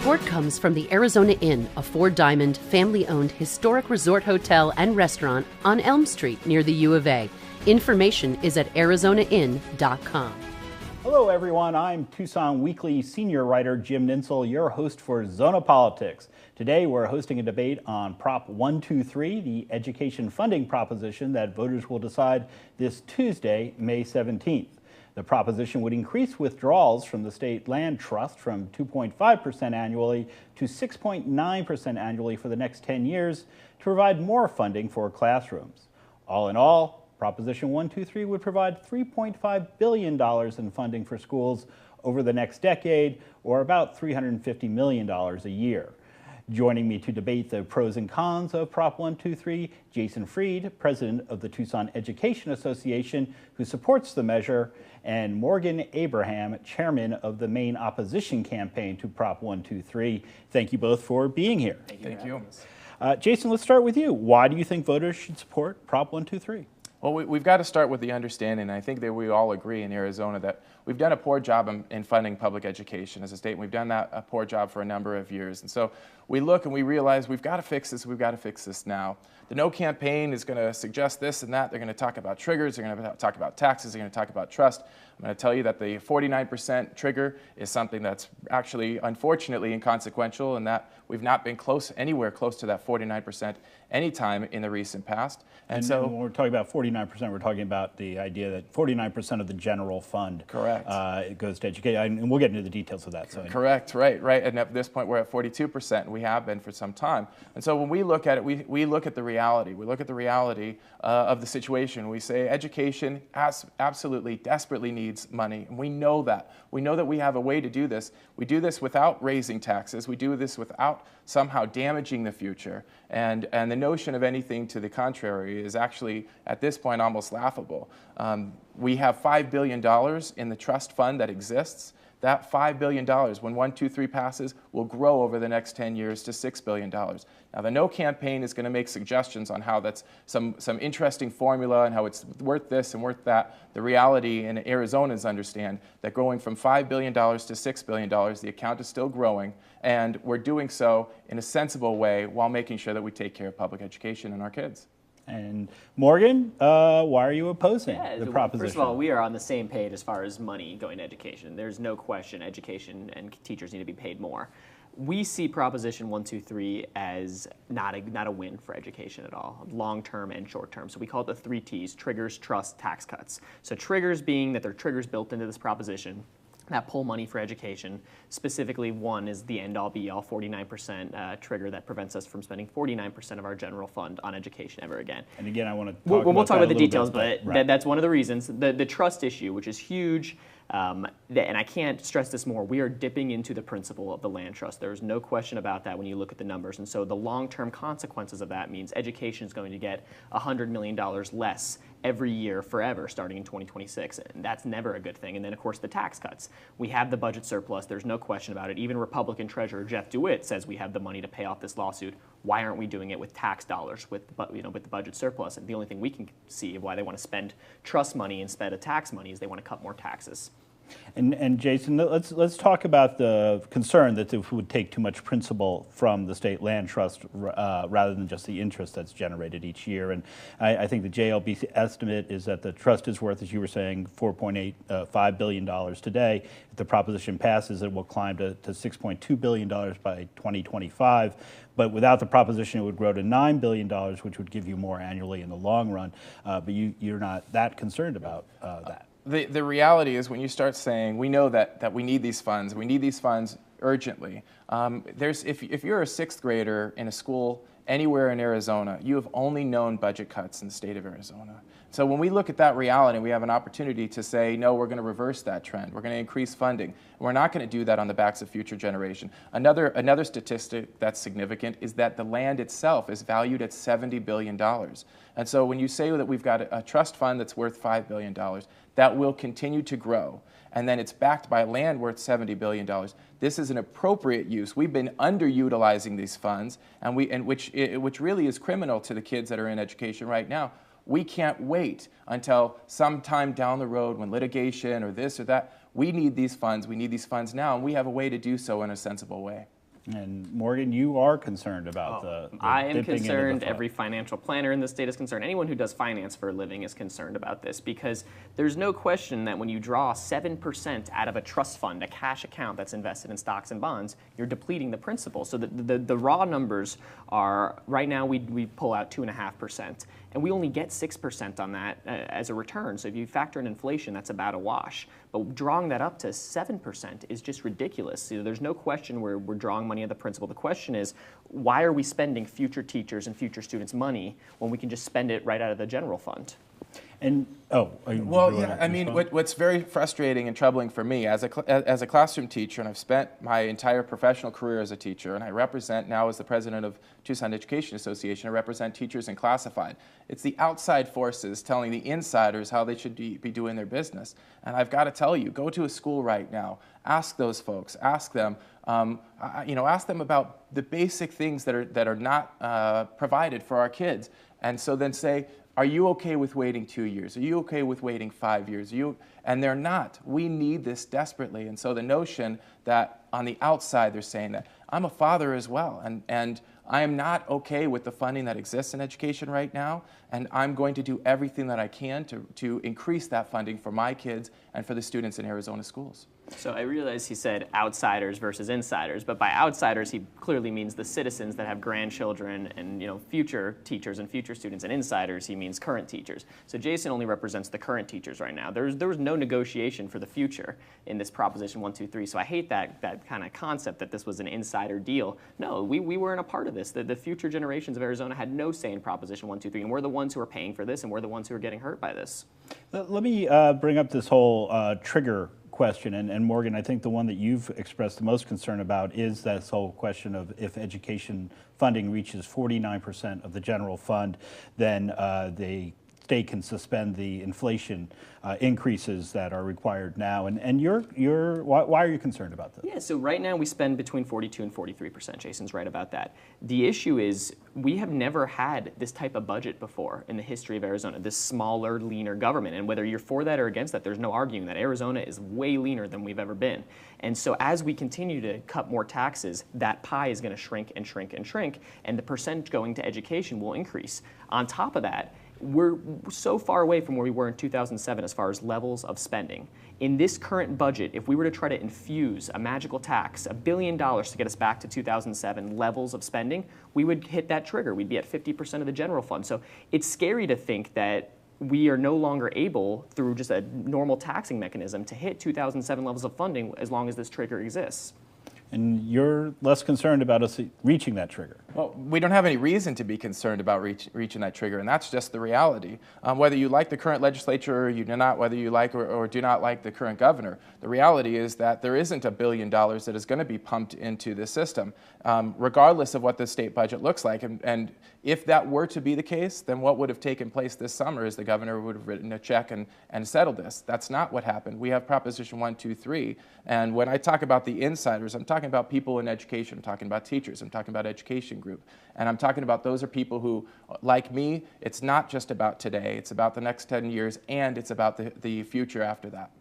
Support comes from the Arizona Inn, a four-diamond, family-owned historic resort hotel and restaurant on Elm Street near the U of A. Information is at arizonainn.com. Hello everyone, I'm Tucson Weekly senior writer Jim Ninsel, your host for Zona Politics. Today we're hosting a debate on Prop 123, the education funding proposition that voters will decide this Tuesday, May 17th. The proposition would increase withdrawals from the state land trust from 2.5% annually to 6.9% annually for the next 10 years to provide more funding for classrooms. All in all, Proposition 123 would provide $3.5 billion in funding for schools over the next decade, or about $350 million a year. Joining me to debate the pros and cons of Prop 123, Jason Freed, president of the Tucson Education Association, who supports the measure, and Morgan Abraham, chairman of the main opposition campaign to Prop 123. Thank you both for being here. Thank you. Jason, let's start with you. Why do you think voters should support Prop 123? Well, we've got to start with the understanding, and I think that we all agree in Arizona that we've done a poor job in funding public education as a state, and we've done a poor job for a number of years. And so we look and we realize we've got to fix this now. The No campaign is going to suggest this and that. They're going to talk about triggers, they're going to talk about taxes, they're going to talk about trust. I'm going to tell you that the 49% trigger is something that's actually, unfortunately, inconsequential, and that we've not been anywhere close to that 49% anytime in the recent past. And so when we're talking about 49%, we're talking about the idea that 49% of the general fund it goes to education, and we'll get into the details of that. So correct, right. And at this point, we're at 42%, and we have been for some time. And so when we look at it, we look at the reality. We look at the reality of the situation. We say education absolutely, desperately needs money, and we know that. We know that we have a way to do this. We do this without raising taxes. We do this without somehow damaging the future. And the notion of anything to the contrary is actually, at this point, almost laughable. We have $5 billion in the trust fund that exists. That $5 billion, when 123 passes, will grow over the next 10 years to $6 billion. Now, the No campaign is going to make suggestions on how that's some interesting formula and how it's worth this and worth that. The reality in Arizona's understand that growing from $5 billion to $6 billion, the account is still growing, and we're doing so in a sensible way while making sure that we take care of public education and our kids. And Morgan, why are you opposing the proposition? First of all, we are on the same page as far as money going to education. There's no question education and teachers need to be paid more. We see Proposition 123 as not a win for education at all, long-term and short-term. So we call it the 3 T's, triggers, trust, tax cuts. So triggers being that there are triggers built into this proposition that pull money for education. Specifically, one is the end-all be-all 49% trigger that prevents us from spending 49% of our general fund on education ever again. And again, I want to we'll talk about the details, but that's one of the reasons. The trust issue, which is huge, and I can't stress this more, we are dipping into the principle of the land trust. There's no question about that when you look at the numbers. And so the long-term consequences of that means education is going to get $100 million less every year forever starting in 2026, and that's never a good thing. And then, of course, the tax cuts. We have the budget surplus. There's no question about it. Even Republican Treasurer Jeff DeWitt says we have the money to pay off this lawsuit. Why aren't we doing it with tax dollars, with the budget surplus? And the only thing we can see of why they want to spend trust money instead of tax money is they want to cut more taxes. And Jason, let's talk about the concern that it would take too much principal from the state land trust rather than just the interest that's generated each year. And I think the JLB estimate is that the trust is worth, as you were saying, $4.85 billion today. If the proposition passes, it will climb to $6.2 billion by 2025. But without the proposition, it would grow to $9 billion, which would give you more annually in the long run. But you're not that concerned about that. The reality is when you start saying, we know that we need these funds urgently. If you're a 6th grader in a school anywhere in Arizona, you have only known budget cuts in the state of Arizona. So when we look at that reality, we have an opportunity to say, no, we're going to reverse that trend. We're going to increase funding. We're not going to do that on the backs of future generation. Another statistic that's significant is that the land itself is valued at $70 billion. And so when you say that we've got a trust fund that's worth $5 billion, that will continue to grow. And then it's backed by land worth $70 billion. This is an appropriate use. We've been underutilizing these funds, which really is criminal to the kids that are in education right now. We can't wait until sometime down the road when litigation or this or that. We need these funds. We need these funds now, and we have a way to do so in a sensible way. And Morgan, you are concerned about the I am dipping into the concerned. fund. Every financial planner in the state is concerned. Anyone who does finance for a living is concerned about this, because there's no question that when you draw 7% out of a trust fund, a cash account that's invested in stocks and bonds, you're depleting the principal. So the raw numbers are, right now we pull out 2.5%. And we only get 6% on that as a return. So if you factor in inflation, that's about a wash. But drawing that up to 7% is just ridiculous. So there's no question we're drawing money at the principal. The question is, why are we spending future teachers and future students' money when we can just spend it right out of the general fund? And well, yeah, I mean, what's very frustrating and troubling for me as a classroom teacher, and I've spent my entire professional career as a teacher, and I represent now as the president of Tucson Education Association, I represent teachers in classified. It's the outside forces telling the insiders how they should be doing their business. And I've got to tell you, go to a school right now, ask those folks, ask them, ask them about the basic things that are not provided for our kids, and so then say, are you okay with waiting 2 years? Are you okay with waiting 5 years? And they're not. We need this desperately. And so the notion that on the outside they're saying that, I'm a father as well, and I am not okay with the funding that exists in education right now, and I'm going to do everything that I can to increase that funding for my kids and for the students in Arizona schools. So I realize he said outsiders versus insiders, but by outsiders he clearly means the citizens that have grandchildren and future teachers and future students, and insiders he means current teachers. So Jason only represents the current teachers right now. There was no negotiation for the future in this Proposition 123. So I hate that kind of concept that this was an insider deal. No, we weren't a part of this. The future generations of Arizona had no say in Proposition 123, and we're the ones who are paying for this, and we're the ones who are getting hurt by this. Let me bring up this whole trigger question, and Morgan, I think the one that you've expressed the most concern about is this whole question of if education funding reaches 49% of the general fund, then the state can suspend the inflation increases that are required now. And why are you concerned about this? Yeah, so right now we spend between 42 and 43%. Jason's right about that. The issue is we have never had this type of budget before in the history of Arizona, this smaller, leaner government. And whether you're for that or against that, there's no arguing that Arizona is way leaner than we've ever been. And so as we continue to cut more taxes, that pie is going to shrink and shrink and shrink, and the percent going to education will increase. On top of that, we're so far away from where we were in 2007 as far as levels of spending. In this current budget, if we were to try to infuse a magical tax, $1 billion to get us back to 2007 levels of spending, we would hit that trigger. We'd be at 50% of the general fund. So it's scary to think that we are no longer able, through just a normal taxing mechanism, to hit 2007 levels of funding as long as this trigger exists. And you're less concerned about us reaching that trigger. Well, we don't have any reason to be concerned about reaching that trigger, and that's just the reality. Whether you like the current legislature or you do not, whether you like or do not like the current governor, the reality is that there isn't $1 billion that is going to be pumped into this system, regardless of what the state budget looks like. And if that were to be the case, then what would have taken place this summer is the governor would have written a check and settled this. That's not what happened. We have Proposition 123, and when I talk about the insiders, I'm talking about people in education, I'm talking about teachers, I'm talking about education group, and I'm talking about those are people who, like me, it's not just about today, it's about the next 10 years, and it's about the future after that.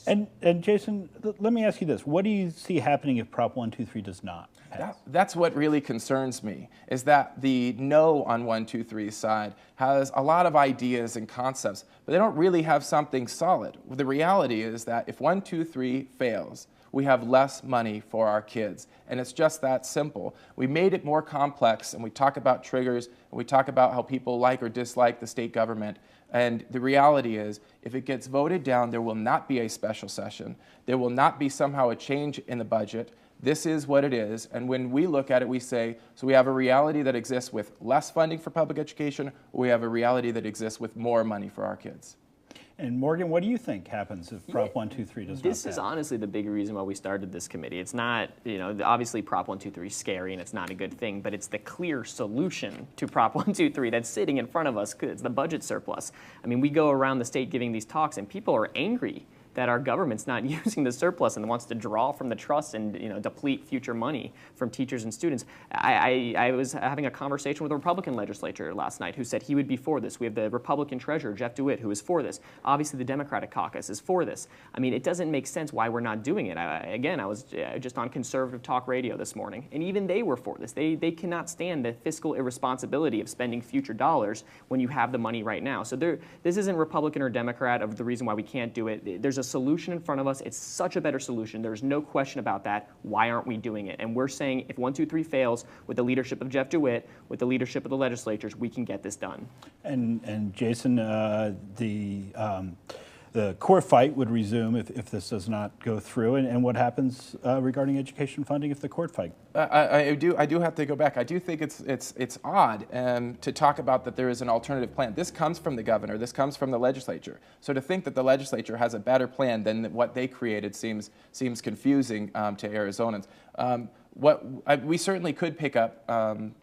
And Jason, let me ask you this. What do you see happening if Prop 123 does not pass? That's what really concerns me, is that the no on 123's side has a lot of ideas and concepts, but they don't really have something solid. The reality is that if 123 fails, we have less money for our kids. And it's just that simple. We made it more complex, and we talk about triggers, and we talk about how people like or dislike the state government. And the reality is, if it gets voted down, there will not be a special session. There will not be somehow a change in the budget. This is what it is. And when we look at it, we say, so we have a reality that exists with less funding for public education, or we have a reality that exists with more money for our kids. And Morgan, what do you think happens if Prop 123 does not pass? This is honestly the big reason why we started this committee. It's not, obviously Prop 123 is scary and it's not a good thing, but it's the clear solution to Prop 123 that's sitting in front of us. It's the budget surplus. I mean, we go around the state giving these talks and people are angry that our government's not using the surplus and wants to draw from the trust and deplete future money from teachers and students. I was having a conversation with a Republican legislator last night who said he would be for this. We have the Republican treasurer, Jeff DeWitt, who is for this. Obviously, the Democratic caucus is for this. I mean, it doesn't make sense why we're not doing it. I was just on conservative talk radio this morning, and even they were for this. They cannot stand the fiscal irresponsibility of spending future dollars when you have the money right now. So this isn't Republican or Democrat of the reason why we can't do it. There's a solution in front of us. It's such a better solution. There's no question about that. Why aren't we doing it? And we're saying if 1, 2, 3 fails, with the leadership of Jeff DeWitt, with the leadership of the legislatures, we can get this done. And Jason, the court fight would resume if this does not go through. And what happens regarding education funding if the court fight? I do have to go back. I do think it's odd to talk about that there is an alternative plan. This comes from the governor. This comes from the legislature. So to think that the legislature has a better plan than what they created seems confusing to Arizonans. We certainly could pick up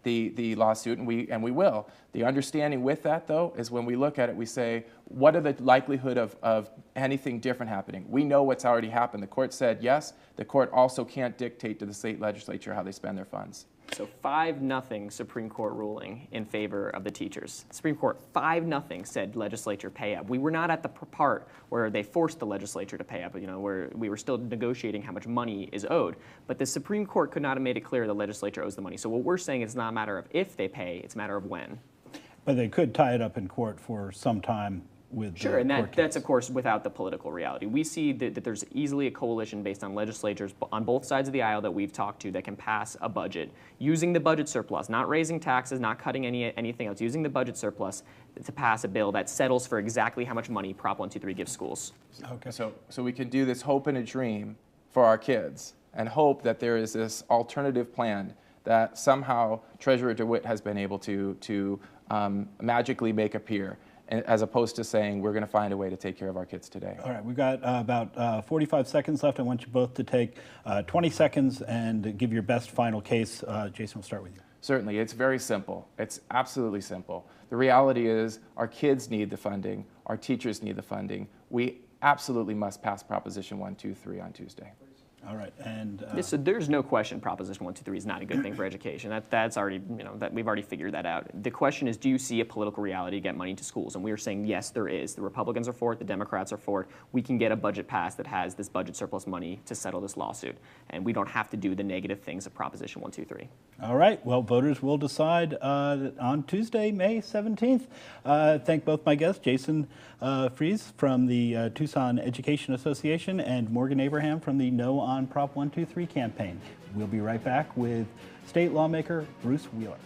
the lawsuit, and we will. The understanding with that, though, is when we look at it, we say, what are the likelihood of anything different happening? We know what's already happened. The court said yes. The court also can't dictate to the state legislature how they spend their funds. So 5-0 Supreme Court ruling in favor of the teachers. Supreme Court 5-0 said legislature pay up. We were not at the part where they forced the legislature to pay up, where we were still negotiating how much money is owed. But the Supreme Court could not have made it clear the legislature owes the money. So what we're saying is not a matter of if they pay, it's a matter of when. But they could tie it up in court for some time with sure, and that's of course without the political reality. We see that there's easily a coalition based on legislatures on both sides of the aisle that we've talked to that can pass a budget using the budget surplus, not raising taxes, not cutting anything else, using the budget surplus to pass a bill that settles for exactly how much money Prop 123 gives schools. Okay. So we can do this hope and a dream for our kids and hope that there is this alternative plan that somehow Treasurer DeWitt has been able to magically make appear, as opposed to saying we're going to find a way to take care of our kids today. All right, we've got about 45 seconds left. I want you both to take 20 seconds and give your best final case. Jason, we'll start with you. Certainly, it's very simple. It's absolutely simple. The reality is our kids need the funding, our teachers need the funding. We absolutely must pass Proposition 123 on Tuesday. All right, and so there's no question Proposition 123 is not a good thing for education. That's already, that we've already figured that out. The question is, do you see a political reality to get money to schools? And we are saying yes, there is. The Republicans are for it. The Democrats are for it. We can get a budget passed that has this budget surplus money to settle this lawsuit, and we don't have to do the negative things of Proposition 123. All right. Well, voters will decide on Tuesday, May 17th. Thank both my guests, Jason Fries from the Tucson Education Association and Morgan Abraham from the No on Prop 123 campaign. We'll be right back with state lawmaker Bruce Wheeler.